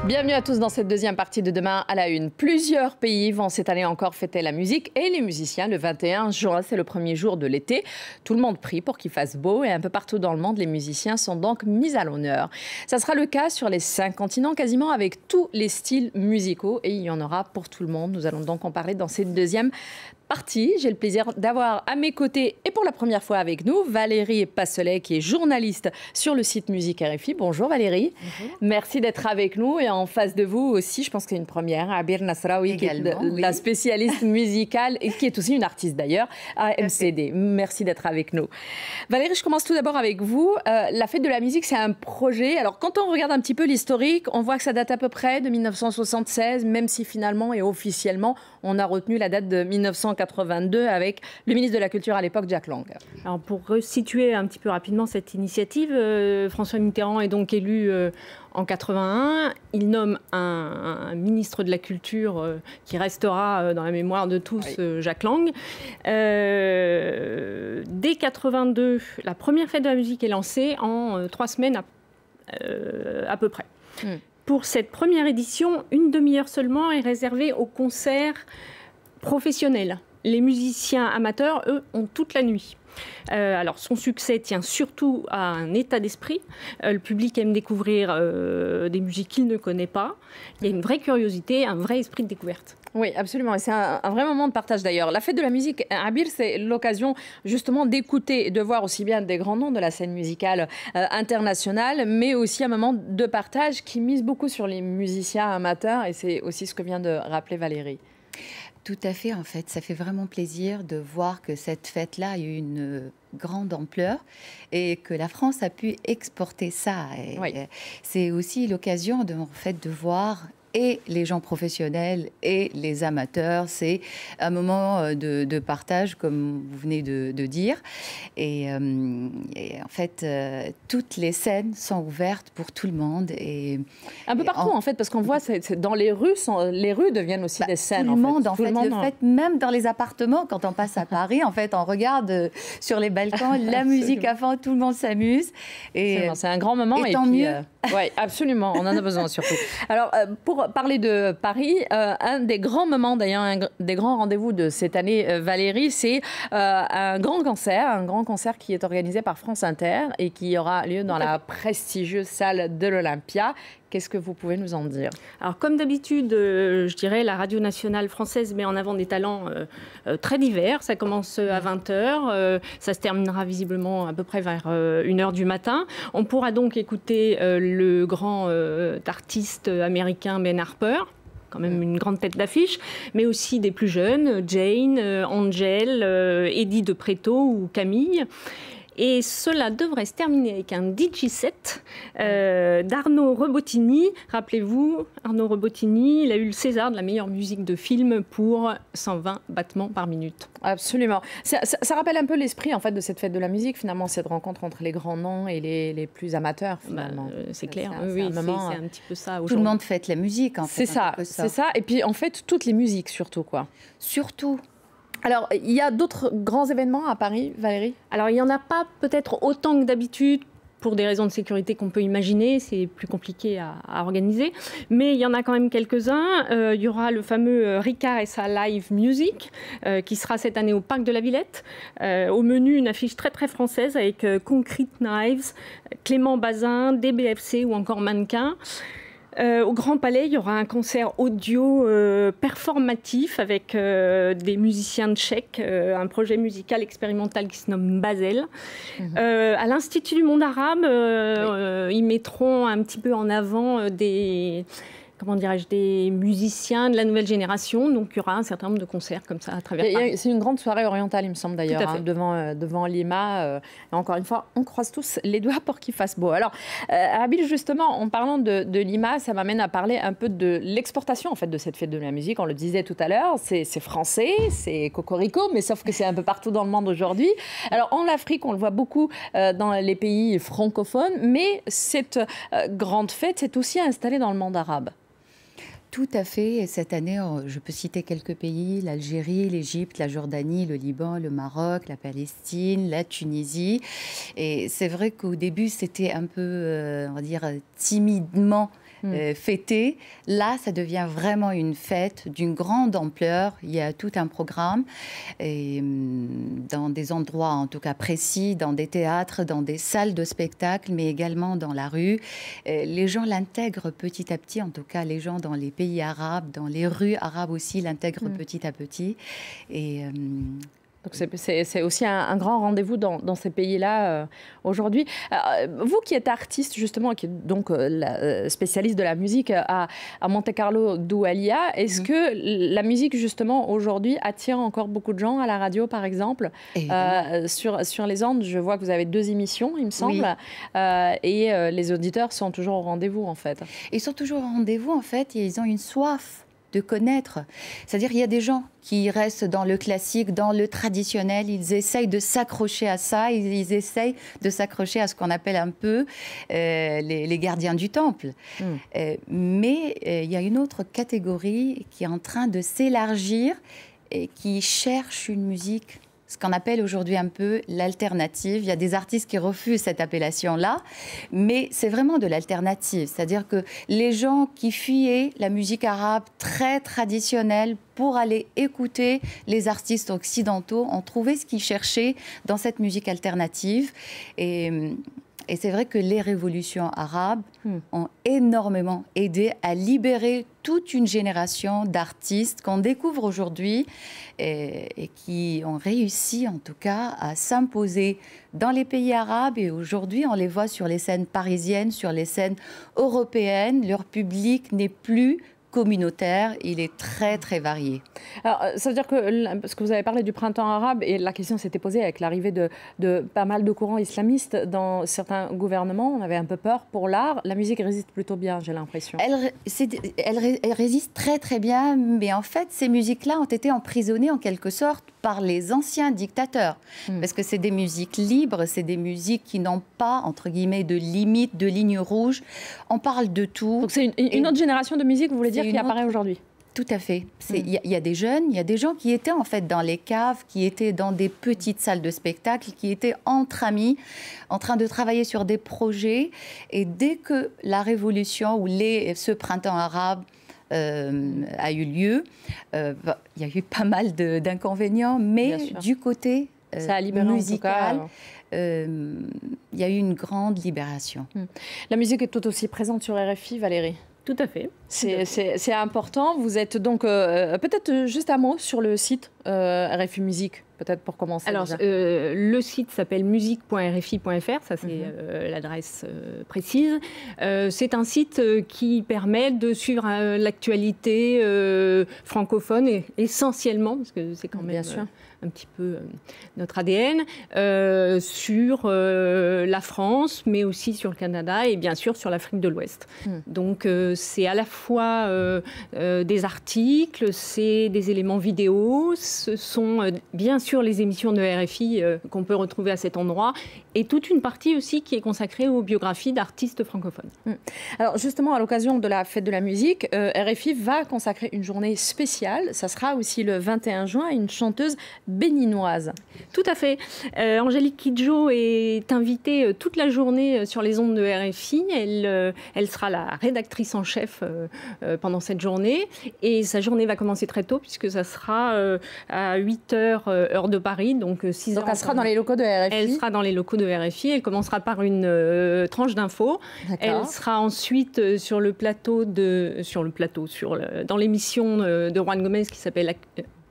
Bienvenue à tous dans cette deuxième partie de Demain à la Une. Plusieurs pays vont cette année encore fêter la musique et les musiciens. Le 21 juin, c'est le premier jour de l'été. Tout le monde prie pour qu'il fasse beau et un peu partout dans le monde, les musiciens sont donc mis à l'honneur. Ça sera le cas sur les 5 continents, quasiment avec tous les styles musicaux et il y en aura pour tout le monde. Nous allons donc en parler dans cette deuxième partie. J'ai le plaisir d'avoir à mes côtés et pour la première fois avec nous Valérie Passelet qui est journaliste sur le site Musique RFI. Bonjour Valérie. Bonjour. Merci d'être avec nous et en face de vous aussi, je pense que c'est une première, Abir Nasraoui qui est la spécialiste musicale et qui est aussi une artiste d'ailleurs à MCD. Merci d'être avec nous. Valérie, je commence tout d'abord avec vous. La fête de la musique, c'est un projet. Alors quand on regarde un petit peu l'historique, on voit que ça date à peu près de 1976, même si finalement et officiellement, on a retenu la date de 1982 avec le ministre de la Culture à l'époque, Jack Lang. Alors pour resituer un petit peu rapidement cette initiative, François Mitterrand est donc élu en 81. Il nomme un ministre de la Culture qui restera dans la mémoire de tous, Jack Lang. Dès 82, la première fête de la musique est lancée en 3 semaines à peu près. Pour cette première édition, une demi-heure seulement est réservée aux concerts professionnels. Les musiciens amateurs, eux, ont toute la nuit. Alors, son succès tient surtout à un état d'esprit. Le public aime découvrir des musiques qu'il ne connaît pas. Il y a une vraie curiosité, un vrai esprit de découverte. Oui, absolument. Et c'est un vrai moment de partage d'ailleurs. La fête de la musique, Abir, c'est l'occasion justement d'écouter et de voir aussi bien des grands noms de la scène musicale internationale, mais aussi un moment de partage qui mise beaucoup sur les musiciens amateurs. Et c'est aussi ce que vient de rappeler Valérie. Tout à fait, en fait. Ça fait vraiment plaisir de voir que cette fête-là a eu une grande ampleur et que la France a pu exporter ça. C'est aussi l'occasion en fait, de voir et les gens professionnels et les amateurs. C'est un moment de partage, comme vous venez de dire. Et en fait, toutes les scènes sont ouvertes pour tout le monde. Et un peu partout, en fait, parce qu'on voit, dans les rues deviennent aussi des scènes. Tout le monde, en fait. Le fait, même dans les appartements, quand on passe à Paris, en fait, on regarde sur les balcons, la musique à fond, tout le monde s'amuse. C'est un grand moment. Et tant mieux. Oui, absolument, on en a besoin surtout. Alors, pour parler de Paris, un des grands moments, d'ailleurs, un des grands rendez-vous de cette année, Valérie, c'est un grand concert qui est organisé par France Inter et qui aura lieu dans la prestigieuse salle de l'Olympia. Qu'est-ce que vous pouvez nous en dire? Alors, comme d'habitude, je dirais, la radio nationale française met en avant des talents très divers. Ça commence à 20h, ça se terminera visiblement à peu près vers 1h du matin. On pourra donc écouter le grand artiste américain Ben Harper, quand même une grande tête d'affiche, mais aussi des plus jeunes, Jane, Angel, Eddie de Pretto ou Camille. Et cela devrait se terminer avec un DJ set d'Arnaud Rebottini. Rappelez-vous, Arnaud Rebottini, il a eu le César de la meilleure musique de film pour 120 battements par minute. Absolument. Ça rappelle un peu l'esprit en fait, de cette fête de la musique, finalement, cette rencontre entre les grands noms et les plus amateurs, finalement. C'est clair, c'est un petit peu ça. Tout le monde fête la musique, en fait. C'est ça. Et puis, en fait, toutes les musiques, surtout, quoi. Surtout. Alors, il y a d'autres grands événements à Paris, Valérie? Alors, il n'y en a pas peut-être autant que d'habitude, pour des raisons de sécurité qu'on peut imaginer. C'est plus compliqué à organiser. Mais il y en a quand même quelques-uns. Il y aura le fameux Ricard et sa live music, qui sera cette année au Parc de la Villette. Au menu, une affiche très très française avec Concrete Knives, Clément Bazin, DBFC ou encore Mannequin. Au Grand Palais, il y aura un concert audio performatif avec des musiciens tchèques, un projet musical expérimental qui se nomme Basel. À l'Institut du monde arabe, ils mettront un petit peu en avant des musiciens de la nouvelle génération. Donc, il y aura un certain nombre de concerts comme ça à travers Paris. C'est une grande soirée orientale, il me semble d'ailleurs, devant Lima. Et encore une fois, on croise tous les doigts pour qu'il fasse beau. Alors, Abir, justement, en parlant de Lima, ça m'amène à parler un peu de l'exportation en fait, de cette fête de la musique. On le disait tout à l'heure, c'est français, c'est cocorico, mais sauf que c'est un peu partout dans le monde aujourd'hui. Alors, en Afrique, on le voit beaucoup dans les pays francophones, mais cette grande fête s'est aussi installée dans le monde arabe. Tout à fait. Et cette année, je peux citer quelques pays, l'Algérie, l'Égypte, la Jordanie, le Liban, le Maroc, la Palestine, la Tunisie. Et c'est vrai qu'au début, c'était un peu, on va dire, timidement fêter. Là, ça devient vraiment une fête d'une grande ampleur. Il y a tout un programme et dans des endroits en tout cas précis, dans des théâtres, dans des salles de spectacle, mais également dans la rue. Les gens l'intègrent petit à petit, en tout cas les gens dans les pays arabes, dans les rues arabes aussi l'intègrent petit à petit. Et donc c'est aussi un grand rendez-vous dans ces pays-là aujourd'hui. Vous qui êtes artiste justement, qui êtes donc spécialiste de la musique à Monte-Carlo Doualiya, est-ce que la musique justement aujourd'hui attire encore beaucoup de gens à la radio par exemple sur les ondes? Je vois que vous avez 2 émissions il me semble, et les auditeurs sont toujours au rendez-vous en fait. Ils sont toujours au rendez-vous en fait, et ils ont une soif de connaître. C'est-à-dire il y a des gens qui restent dans le classique, dans le traditionnel, ils essayent de s'accrocher à ça, ils essayent de s'accrocher à ce qu'on appelle un peu les gardiens du temple. Mais il y a une autre catégorie qui est en train de s'élargir et qui cherche une musique, ce qu'on appelle aujourd'hui un peu l'alternative. Il y a des artistes qui refusent cette appellation-là, mais c'est vraiment de l'alternative. C'est-à-dire que les gens qui fuyaient la musique arabe très traditionnelle pour aller écouter les artistes occidentaux ont trouvé ce qu'ils cherchaient dans cette musique alternative. Et c'est vrai que les révolutions arabes ont énormément aidé à libérer toute une génération d'artistes qu'on découvre aujourd'hui et qui ont réussi en tout cas à s'imposer dans les pays arabes. Et aujourd'hui, on les voit sur les scènes parisiennes, sur les scènes européennes. Leur public n'est plus communautaire, il est très très varié. Alors, ça veut dire que, parce que vous avez parlé du printemps arabe, et la question s'était posée avec l'arrivée de pas mal de courants islamistes dans certains gouvernements, on avait un peu peur pour l'art. La musique résiste plutôt bien, j'ai l'impression. Elle résiste très très bien, mais en fait, ces musiques-là ont été emprisonnées en quelque sorte par les anciens dictateurs. Parce que c'est des musiques libres, c'est des musiques qui n'ont pas, entre guillemets, de limites, de lignes rouges. On parle de tout. Donc c'est une autre génération de musique, vous voulez dire, qui apparaît aujourd'hui? Tout à fait. Il y a des jeunes, il y a des gens qui étaient en fait dans les caves, qui étaient dans des petites salles de spectacle, qui étaient entre amis, en train de travailler sur des projets. Et dès que la révolution ou ce printemps arabe a eu lieu, il y a eu pas mal d'inconvénients, mais du côté ça a libéré musical, il y a eu une grande libération. La musique est tout aussi présente sur RFI, Valérie? Tout à fait. C'est important. Vous êtes donc... peut-être juste un mot sur le site RFI Musique, peut-être pour commencer. Alors, le site s'appelle musique.rfi.fr, ça c'est l'adresse précise. C'est un site qui permet de suivre l'actualité francophone, et essentiellement, parce que c'est quand même un petit peu notre ADN, sur la France, mais aussi sur le Canada et bien sûr sur l'Afrique de l'Ouest. Donc c'est à la fois des articles, c'est des éléments vidéo, ce sont bien sûr les émissions de RFI qu'on peut retrouver à cet endroit, et toute une partie aussi qui est consacrée aux biographies d'artistes francophones. Alors justement, à l'occasion de la fête de la musique, RFI va consacrer une journée spéciale. Ça sera aussi le 21 juin à une chanteuse béninoise. Tout à fait. Angélique Kidjo est invitée toute la journée sur les ondes de RFI. Elle sera la rédactrice en chef pendant cette journée. Et sa journée va commencer très tôt, puisque ça sera à 8h heure de Paris, donc 6h. Donc elle sera dans les locaux de RFI. Elle sera dans les locaux de RFI. Elle commencera par une tranche d'infos. Elle sera ensuite sur le plateau dans l'émission de Juan Gomez qui s'appelle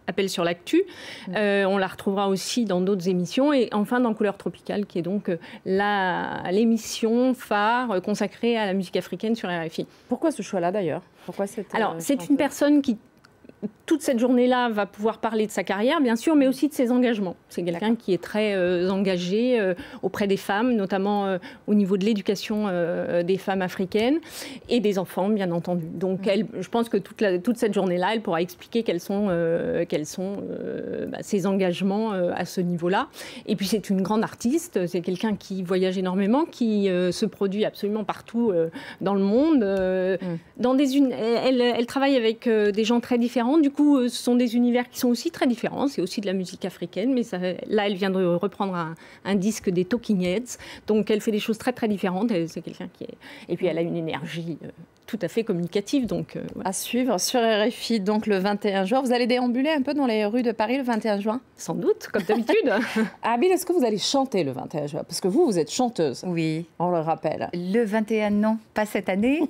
Appel sur l'actu. On la retrouvera aussi dans d'autres émissions. Et enfin, dans Couleur Tropicale, qui est donc l'émission phare consacrée à la musique africaine sur RFI. Pourquoi ce choix-là, d'ailleurs? Alors, c'est une personne qui, toute cette journée-là, va pouvoir parler de sa carrière, bien sûr, mais aussi de ses engagements. C'est quelqu'un qui est très engagé auprès des femmes, notamment au niveau de l'éducation des femmes africaines et des enfants, bien entendu. Donc, je pense que toute cette journée-là, elle pourra expliquer quels sont ses engagements à ce niveau-là. Et puis, c'est une grande artiste. C'est quelqu'un qui voyage énormément, qui se produit absolument partout dans le monde. Elle travaille avec des gens très différents. Du coup, coup, ce sont des univers qui sont aussi très différents. C'est aussi de la musique africaine, mais là, elle vient de reprendre un disque des Talking Heads. Donc, elle fait des choses très, très différentes. C'est quelqu'un qui est... Et puis, elle a une énergie tout à fait communicative. Donc, à suivre sur RFI, donc le 21 juin. Vous allez déambuler un peu dans les rues de Paris le 21 juin? Sans doute, comme d'habitude. Abby, est-ce que vous allez chanter le 21 juin? Parce que vous êtes chanteuse. Oui. On le rappelle. Le 21, non, pas cette année,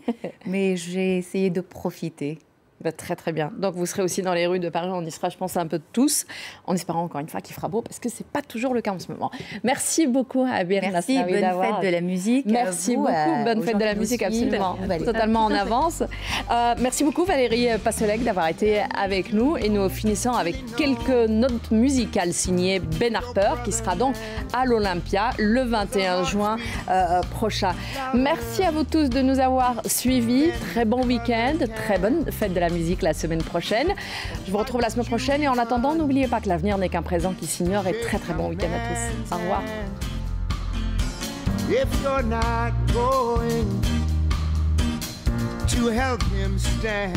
mais j'ai essayé de profiter. Très très bien. Donc vous serez aussi dans les rues de Paris, on y sera je pense un peu tous, en espérant encore une fois qu'il fera beau, parce que c'est pas toujours le cas en ce moment. Merci beaucoup à Abir Merci, bonne fête de la musique. Merci beaucoup, bonne fête de la musique, absolument, totalement en avance. Merci beaucoup Valérie Passolec d'avoir été avec nous, et nous finissons avec quelques notes musicales signées Ben Harper, qui sera donc à l'Olympia le 21 juin prochain. Merci à vous tous de nous avoir suivis, très bon week-end, très bonne fête de la musique la semaine prochaine. Je vous retrouve la semaine prochaine, et en attendant, n'oubliez pas que l'avenir n'est qu'un présent qui s'ignore, et très très bon week-end à tous. Au revoir. If you're not going to help him stand